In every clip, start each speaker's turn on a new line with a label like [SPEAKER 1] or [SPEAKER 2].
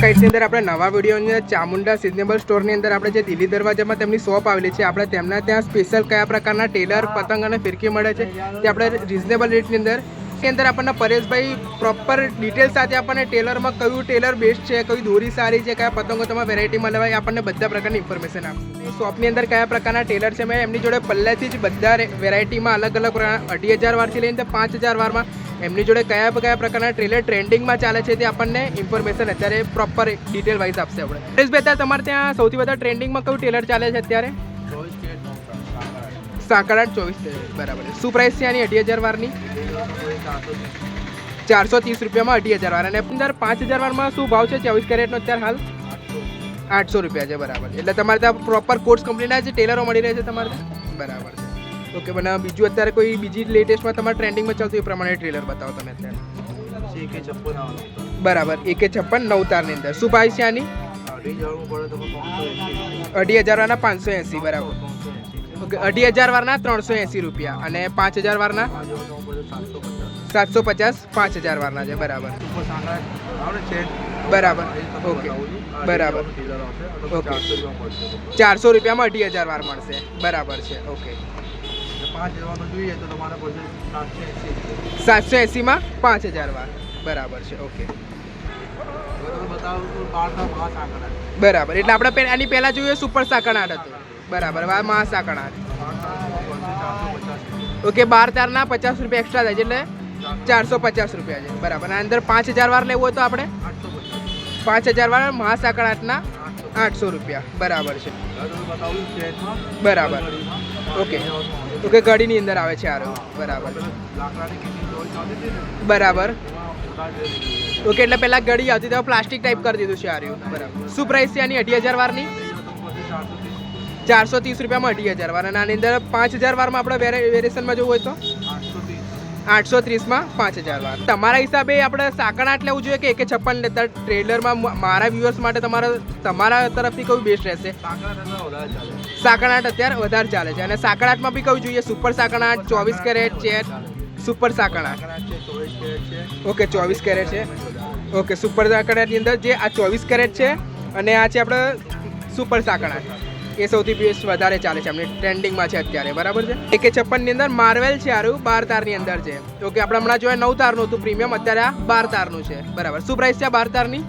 [SPEAKER 1] ગાઈડની અંદર આપણે નવા વિડીયોની અંદર ચામુંડા સિઝનેબલ સ્ટોરની અંદર આપણે જે દિલ્હી દરવાજામાં તેમની શોપ આવેલી છે, આપણે તેમના ત્યાં સ્પેશિયલ કયા પ્રકારના ટેલર, પતંગ અને ફિરકી મળે છે તે આપણે રિઝનેબલ રેટની અંદર આપણને પરેશભાઈ પ્રોપર ડિટેલ સાથે આપણને ટેલરમાં કયું ટેલર બેસ્ટ છે, કઈ દોરી સારી છે, કયા પતંગો તમારે વેરાયટીમાં લેવાય, આપણને બધા પ્રકારની ઇન્ફોર્મેશન આપશે. શોપની અંદર કયા પ્રકારના ટેલર છે, મેં એમની જોડે પહેલેથી જ બધા વેરાયટીમાં અલગ અલગ 2,500 વારથી લઈને 5,000 વારમાં એમની જોડે કયા પ્રકારના ટેલર ટ્રેન્ડિંગમાં ચાલે છે તે આપણને ઇન્ફોર્મેશન અત્યારે પ્રોપર ડિટેલ વાઇઝ આપશે. આપણે પરેશભાઈ, તમારે ત્યાં સૌથી વધારે ટ્રેન્ડિંગમાં કયું ટેલર ચાલે છે અત્યારે? સાંકળાટ 24 બરાબર. શું પ્રાઇસ છે આની 2,500 વારની? 430 રૂપિયામાં 2,500 વાર. અને અંદર 5,000 વારમાં શું ભાવ છે 24 કેરેટનો અત્યારે હાલ? 800 રૂપિયા છે બરાબર. એટલે તમારે ત્યાં પ્રોપર કોર્સ કંપનીના જે ટેલરો મળી રહે છે તમારે ત્યાં બરાબર છે. ઓકે, મને બીજું અત્યારે કોઈ બીજી લેટેસ્ટમાં તમારે ટ્રેન્ડિંગમાં ચાલતું એ પ્રમાણે ટ્રેલર બતાવો તમે અત્યારે. બરાબર, AK56 નવતારની અંદર શું ભાવ છે આની? 2,500 વારના 580 બરાબર. ઓકે, 2,500 વારના 380 રૂપિયા અને 5,000 વારના 750, 5,000 વારના છે બરાબર. બરાબર ઓકે બરાબર ઓકે 400 રૂપિયામાં 2,500 વાર મળશે બરાબર છે. ઓકે, 780માં 5,000 વાર બરાબર છે. ઓકે બરાબર, એટલે આપણે આની પહેલા જોઈએ સુપર સાંકળાટ હતું બરાબર. મહા સાંકળાટ ઓકે, 12 તારના 50 રૂપિયા એક્સ્ટ્રા થાય છે એટલે 450 રૂપિયા છે બરાબર. અને અંદર 5,000 વાર લેવું હોય તો આપણે 5,000 વાર મહા સાંકળાટના 800 રૂપિયા બરાબર છે બરાબર. ઓકે ઓકે, ગાડીની અંદર આવે છે આરો બરાબર બરાબર. ઓકે, એટલે પહેલાં ગળી આવતી તો પ્લાસ્ટિક ટાઈપ કરી દીધું છે આર્યું બરાબર. શું પ્રાઇસ છે આની 2,500 વારની? 430 રૂપિયામાં 2,500 વાર. અને આની અંદર 5,000 વારમાં આપણે વેરિએશનમાં જોવું હોય તો 830માં 5,000 વાર. તમારા હિસાબે આપણે સાંકળાટ લેવું જોઈએ કે AK56 લેતા? ટ્રેલરમાં મારા વ્યુઅર્સ માટે તમારા તરફથી કયું બેસ્ટ રહેશે? સાંકળાટ અત્યારે વધારે ચાલે છે. અને સાંકળાટમાં બી કયું જોઈએ? સુપર સાંકળાટ, 24 કેરેટ છે, સુપર સાંકળાટ. ઓકે, 24 કેરેટ છે. ઓકે, સુપર સાંકળાટની અંદર જે આ 24 કેરેટ છે અને આ છે આપણે સુપર સાંકળાટ, એ સૌથી બેસ્ટ વધારે ચાલે છે, એમની ટ્રેન્ડિંગમાં છે અત્યારે બરાબર છે. AK56 ની અંદર માર્વેલ છે આરું 12 તારની અંદર છે. ઓકે, આપણે હમણાં જોયા 9 તારનું હતું પ્રીમિયમ, અત્યારે આ 12 તારનું છે બરાબર. શું પ્રાઇસ છે આ 12 તારની?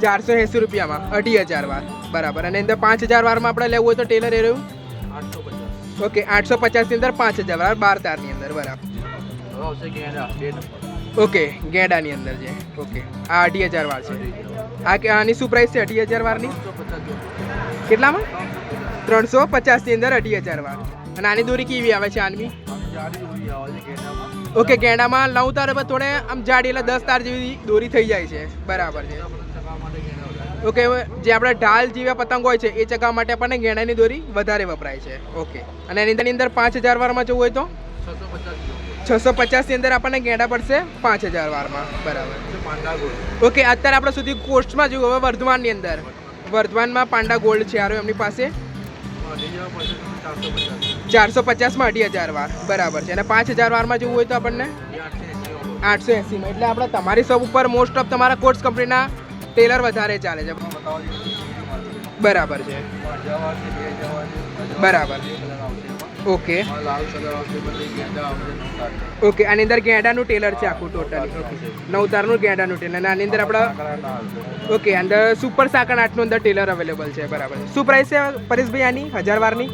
[SPEAKER 1] 480 રૂપિયામાં 2,500 વાર બરાબર. અને અંદર 5,000 વારમાં આપણે લેવું હોય તો ટેલર એ રહ્યું 850. ઓકે, 850 ની અંદર 5,000 વાર 12 તારની અંદર બરાબર. ઓકે, ગેડાની અંદર છે. ઓકે, આ 2,500 વાર છે. આની શું પ્રાઇસ છે 2,500 વારની? કેટલામાં? 350 ની અંદર 2,500 વાર. અને આની દોરી કેવી આવે છે આની? ઓકે, ગેંડામાં 9 તાર પર થોડે આમ જાડી એટલે 10 તાર જેવી દોરી થઈ જાય છે બરાબર છે. ઓકે, જે આપણે ઢાલ જેવા પતંગ હોય છે એ ચગાવવા માટે આપણને ગેંડાની દોરી વધારે વપરાય છે. ઓકે, અને એની અંદર 5,000 વારમાં જવું હોય તો 650 ની અંદર આપણને ગેંડા પડશે 5,000 વારમાં બરાબર. ઓકે, અત્યારે આપણે સુધી કોસ્ટમાં જોયું. હવે વર્ધમાનની અંદર, વર્ધમાનમાં પાંડા ગોલ્ડ છે આરો એમની પાસે 450માં 2,500 વાર બરાબર છે. અને 5,000 વારમાં જોવું હોય તો આપણને 880માં. એટલે આપણે તમારી શોપ ઉપર મોસ્ટ ઓફ તમારા કોર્સ કંપનીના ટેલર વધારે ચાલે છે બરાબર છે બરાબર. ઓકે ઓકે, આની અંદર ગેંડાનું ટેલર છે આખું ટોટલ 9 તારનું ગેંડાનું ટેલર. અને આની અંદર આપણે ઓકે અંદર સુપર સાંકળાટનું અંદર ટેલર અવેલેબલ છે બરાબર. શું પ્રાઇસ છે પરેશભાઈ આની 1,000 વારની?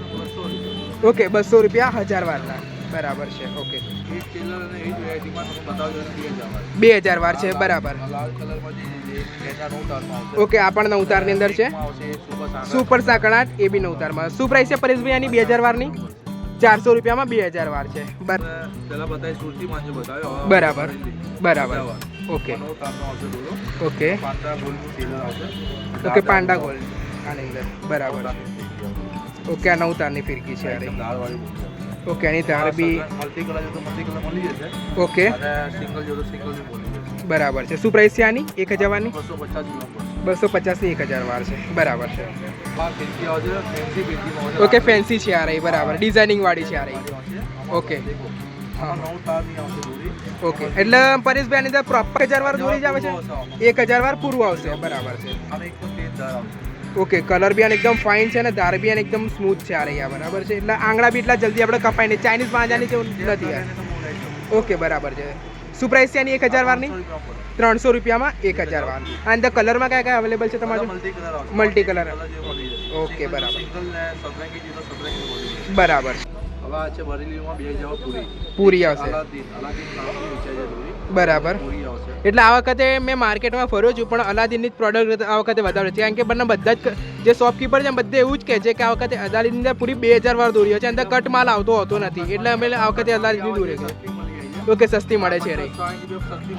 [SPEAKER 1] ઓકે, 200 રૂપિયા 1,000 વારના બરાબર છે. ઓકે, 2,000 વાર છે બરાબર. ઓકે, આ પણ 9 તારની અંદર છે સુપર સાંકળાટ, એ બી 9 તારમાં. શું પ્રાઇસ છે પરેશભાઈ આની 2,000 વારની? 400 રૂપિયામાં 2,000 વાર છે બરાબર બરાબર. Okay okay okay, Panda gold આની અંદર બરાબર. ઓકે, આ 9 તારની ફિરકી છે. ઓકે, આની તાર બી ઓકે બરાબર છે. શું પ્રાઇસ છે આની 1,000 વારની? 250 ની 1,000 વાર છે બરાબર છે. ઓકે, ફેન્સી છે આ રહી બરાબર, ડિઝાઇનિંગ વાળી છે આ રહી. ઓકે, ઓકે એટલે પરેશભાઈ આની અંદર પ્રોપર 1000 વાર દોરી જ આવે છે 1000 વાર પૂરું આવશે બરાબર છે ઓકે કલર બી આને એકદમ ફાઇન છે અને ધાર બી આને એકદમ સ્મૂથ છે આ રહ્યા બરાબર છે એટલે આંગળા બી એટલા જલ્દી આપણે કપાય નહીં ચાઇનીઝ પાંજાની જેવું નથી યાર ઓકે બરાબર છે શું પ્રાઇસ છે આની 1000 વારની 300 રૂપિયામાં 1000 વાર આ અંદર કલરમાં કયા કયા અવેલેબલ છે તમારે મલ્ટી કલર ઓકે બરાબર બરાબર પૂરી આવશે બરાબર એટલે આ વખતે મેં માર્કેટમાં ફર્યો છું પણ અલાદીનની જ પ્રોડક્ટ આ વખતે વધારે છે કારણ કે બંને બધા જ જે શોપકીપર છે બધે એવું જ કહે છે કે આ વખતે અલાદીનની અંદર પૂરી 2000 વાર દોરી છે અંદર કટ માલ આવતો હોતો નથી એટલે અમે આ વખતે અલાદીનની દોરી છે ઓકે સસ્તી મળે છે રે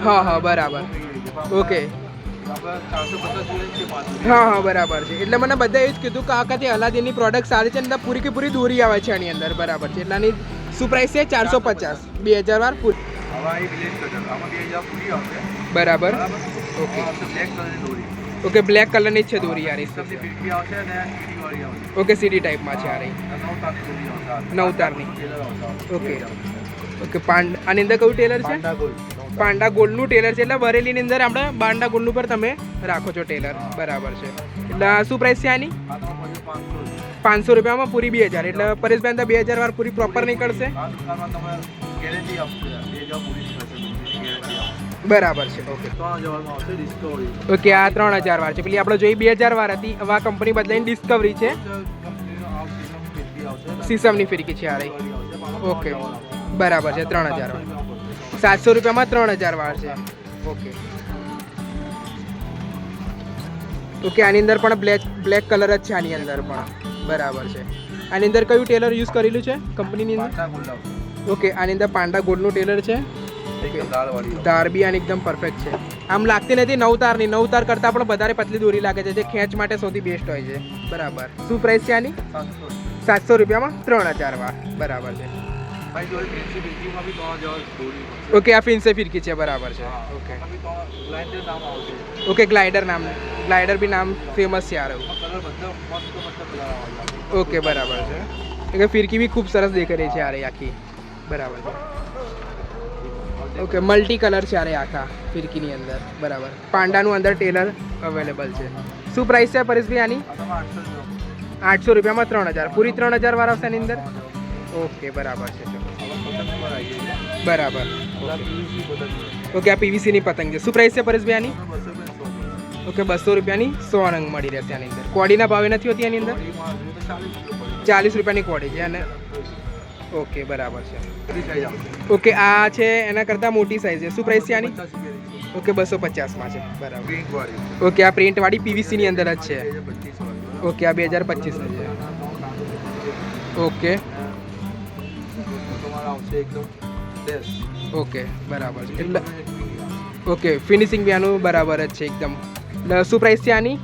[SPEAKER 1] હા હા બરાબર ઓકે હા બરાબર છે એટલે મને બધા એવું જ કીધું કે આ વખતે અલાદીનની પ્રોડક્ટ સારી છે અંદર પૂરી કે પૂરી દોરી આવે છે આની અંદર બરાબર છે એટલે આની શું પ્રાઇસ છે 450 2000 વાર પૂરી બરાબર ઓકે ઓકે બ્લેક કલરની જ છે દોરી યાર ઓકે સીડી ટાઈપમાં છે યાર 9 તારની ઓકે ઓકે આની અંદર કયું ટેલર છે પાંડા ગોલ્ડનું ટેલર છે એટલે બરેલીની અંદર આપણે પાંડા ગોલ્ડનું પર તમે રાખો છો ટેલર બરાબર છે એટલે શું પ્રાઇસ છે આની 500 રૂપિયામાં પૂરી 2000 એટલે પરેશભાઈ અંદર 2000 વાર પૂરી પ્રોપર નીકળશે બરાબર છે ઓકે ઓકે આ 3000 વાર છે પેલી આપણે જોઈ 2000 વાર હતી હવે આ કંપની બદલાઈને ડિસ્કવરી છે સીસમની ફિરકી છે આ રહી ઓકે બરાબર છે 3000 વાર 700 રૂપિયામાં 3000 વાર છે ઓકે ઓકે આની અંદર પણ બ્લેક કલર જ છે આની અંદર પણ બરાબર છે આની અંદર કયું ટેલર યુઝ કરેલું છે કંપનીની અંદર ઓકે આની અંદર પાંડા ગોલ્ડનું ટેલર છે ધાર બી આની એકદમ પરફેક્ટ છે આમ લાગતી નથી 9 તારની 9 તાર કરતાં પણ વધારે પતલી દોરી લાગે છે જે ખેંચ માટે સૌથી બેસ્ટ હોય છે બરાબર શું પ્રાઇસ છે આની 700 રૂપિયામાં 3000 વાર બરાબર છે ઓકે આ ફિન્સે ફિરકી છે બરાબર છે ઓકે ઓકે ગ્લાઇડર બી નામ ફેમસ છે યાર ઓકે બરાબર છે એટલે ફિરકી બી ખૂબ સરસ દેખાઈ રહી છે યાર આખી બરાબર છે ઓકે મલ્ટી કલર છે યાર આખા ફિરકીની અંદર બરાબર પાંડાનું અંદર ટેલર અવેલેબલ છે શું પ્રાઇસ છે પરેશભાઈ આની 800 રૂપિયામાં 3000 પૂરી 3000 વાર આવશે આની અંદર ઓકે બરાબર છે બરાબર ઓકે આ પીવીસીની પતંગ છે શું પ્રાઇસ છે પરેશભાઈ આની ઓકે 200 રૂપિયાની 100 રંગ મળી રહેશે આની અંદર કોડીના ભાવે નથી હોતી આની અંદર 40 રૂપિયાની કોડી છે અને ઓકે બરાબર છે ઓકે આ છે એના કરતાં મોટી સાઇઝ છે શું પ્રાઇસ છે આની ઓકે 250માં છે બરાબર ઓકે આ પ્રિન્ટવાળી પીવીસીની અંદર જ છે ઓકે આ 2025 છે ઓકે ઓકે બરાબર છે એટલે ઓકે ફિનિશિંગ બી આનું બરાબર જ છે એકદમ એટલે શું પ્રાઇસ છે આની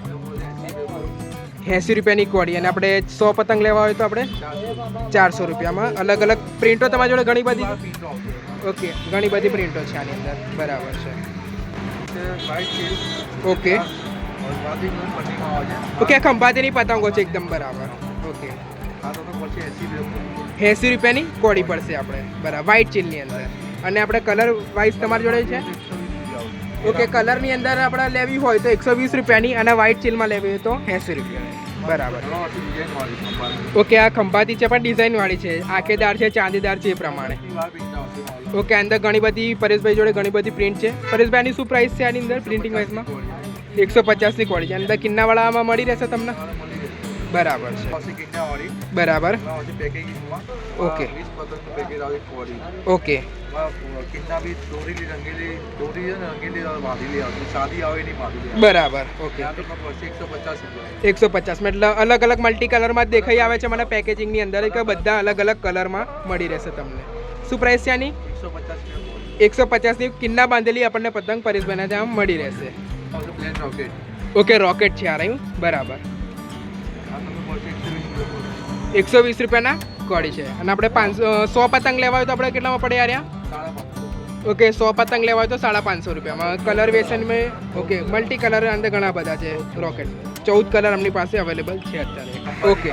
[SPEAKER 1] 80 રૂપિયાની કોડી અને આપણે 100 પતંગ લેવા હોય તો આપણે 400 રૂપિયામાં અલગ અલગ પ્રિન્ટો તમારી જોડે ઘણી બધી ઓકે ઘણી બધી પ્રિન્ટો છે આની અંદર બરાબર છે ઓકે ઓકે ખંભાતીની પતંગો છે એકદમ બરાબર ઓકે 80 રૂપિયાની કોડી પડશે આપણે બરાબર વ્હાઇટ ચીલની અંદર અને આપણે કલર વાઇઝ તમારી જોડે છે ઓકે કલરની અંદર આપણે લેવી હોય તો 120 રૂપિયાની અને વ્હાઇટ ચીલમાં લેવી હોય તો 80 રૂપિયાની બરાબર ઓકે આ ખંભાતી છે પણ ડિઝાઇનવાળી છે આંખેદાર છે ચાંદીદાર છે એ પ્રમાણે ઓકે અંદર ઘણી બધી પરેશભાઈ જોડે ઘણી બધી પ્રિન્ટ છે પરેશભાઈની શું પ્રાઇસ છે આની અંદર પ્રિન્ટિંગ વાઇઝમાં 150ની કોડી છે અંદર કિન્નાવાળામાં મળી રહેશે તમને બરાબર છે બરાબર ઓકે ઓકે બરાબર ઓકે 150 એટલે અલગ અલગ મલ્ટી કલરમાં જ દેખાઈ આવે છે મને પેકેજિંગની અંદર કે બધા અલગ અલગ કલરમાં મળી રહેશે તમને શું પ્રાઇસ છે આની 150ની કિન્ના બાંધેલી આપણને પતંગ પરેશભાઈના ત્યાં મળી રહેશે ઓકે રોકેટ છે આ રહ્યું બરાબર 120 રૂપિયાના કોડી છે અને આપણે 100 પતંગ લેવા હોય તો આપણે કેટલામાં પડે યાર ઓકે 100 પતંગ લેવા હોય તો 550 રૂપિયામાં કલર વેસનમાં ઓકે મલ્ટી કલર અંદર ઘણા બધા છે રોકેટ 14 કલર આપણી પાસે અવેલેબલ છે અત્યારે ઓકે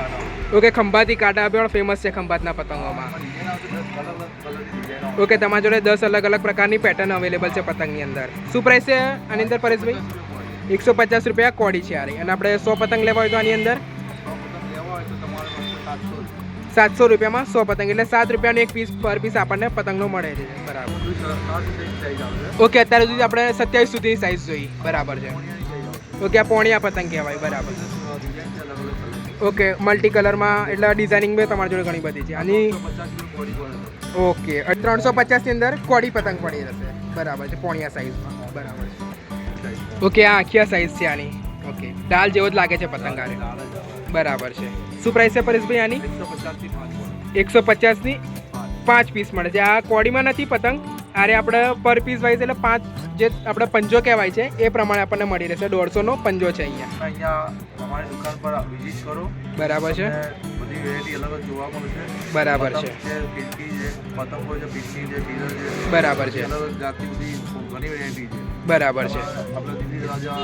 [SPEAKER 1] ઓકે ખંભાતી કાંટા પણ ફેમસ છે ખંભાતના પતંગોમાં ઓકે, તમારા જોડે 10 અલગ અલગ પ્રકારની પેટર્ન અવેલેબલ છે પતંગની અંદર. શું પ્રાઇસ છે આની અંદર પરેશભાઈ? 150 રૂપિયા કોડી છે આરી. અને આપણે 100 પતંગ લેવા હોય તો આની અંદર 700 રૂપિયામાં 100 પતંગ, એટલે 7 રૂપિયાનો એક પીસ પર પીસ આપણને પતંગનો મળે છે. બરાબર. ઓકે, અત્યારે સુધી આપણે 27 સુધીની સાઇઝ જોઈ. બરાબર છે. ઓકે, આ પોણિયા પતંગ કહેવાય. બરાબર. ઓકે, મલ્ટી કલરમાં એટલે ડિઝાઇનિંગ બી તમારી જોડે ઘણી બધી છે. આની ઓકે 350 ની અંદર કોડી પતંગ પડી જશે. બરાબર છે, પોણિયા સાઇઝમાં. બરાબર છે. ઓકે, આ આખિયા સાઇઝ છે આની. ઓકે, ડાલ જેવો જ લાગે છે પતંગ આને. બરાબર છે. શું પ્રાઇસ છે પરેશભાઈ આની? 150 ની 5 પીસ મળે છે. આ કોડીમાં નથી પતંગ, આરે આપણે પર પીસ વાઇઝ એટલે 5 જે આપણે પંજો કહેવાય છે એ પ્રમાણે આપણને મળી રહેશે. 150 નો પંજો છે અહીંયા
[SPEAKER 2] અમારી દુકાન પર વિઝિટ કરો.
[SPEAKER 1] બરાબર છે.
[SPEAKER 2] બધી વેરાયટી અલગ જ જોવા મળશે.
[SPEAKER 1] બરાબર છે.
[SPEAKER 2] પીટકી છે, પતંગો છે, પીટકી છે, ટીલર છે.
[SPEAKER 1] બરાબર છે.
[SPEAKER 2] અલગ અલગ જાતની બધી ઘણી વેરાયટી છે.
[SPEAKER 1] બરાબર છે.
[SPEAKER 2] આપણે દિલ્હી દરવાજા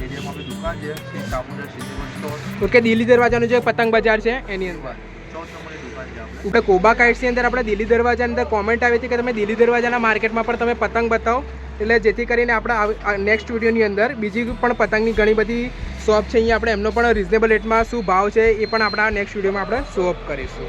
[SPEAKER 2] એરિયામાં આપણી દુકાન છે, Chamunda cinema store.
[SPEAKER 1] Okay, Delhi દરવાજાનું જે પતંગ બજાર છે એની અંદર
[SPEAKER 2] 14 નંબરની દુકાન છે આપણે.
[SPEAKER 1] આપણે કોબા કાઇટ્સની અંદર આપણે દિલ્હી દરવાજાની અંદર કોમેન્ટ આવી હતી કે તમે દિલ્હી દરવાજાના માર્કેટમાં પણ તમે પતંગ બતાવો, એટલે જેથી કરીને આપણે નેક્સ્ટ વિડીયોની અંદર બીજી પણ પતંગની ઘણી બધી શોપ છે અહીંયા, આપણે એમનો પણ રિઝનેબલ રેટમાં શું ભાવ છે એ પણ આપણા નેક્સ્ટ વિડીયોમાં આપણે શો અપ કરીશું.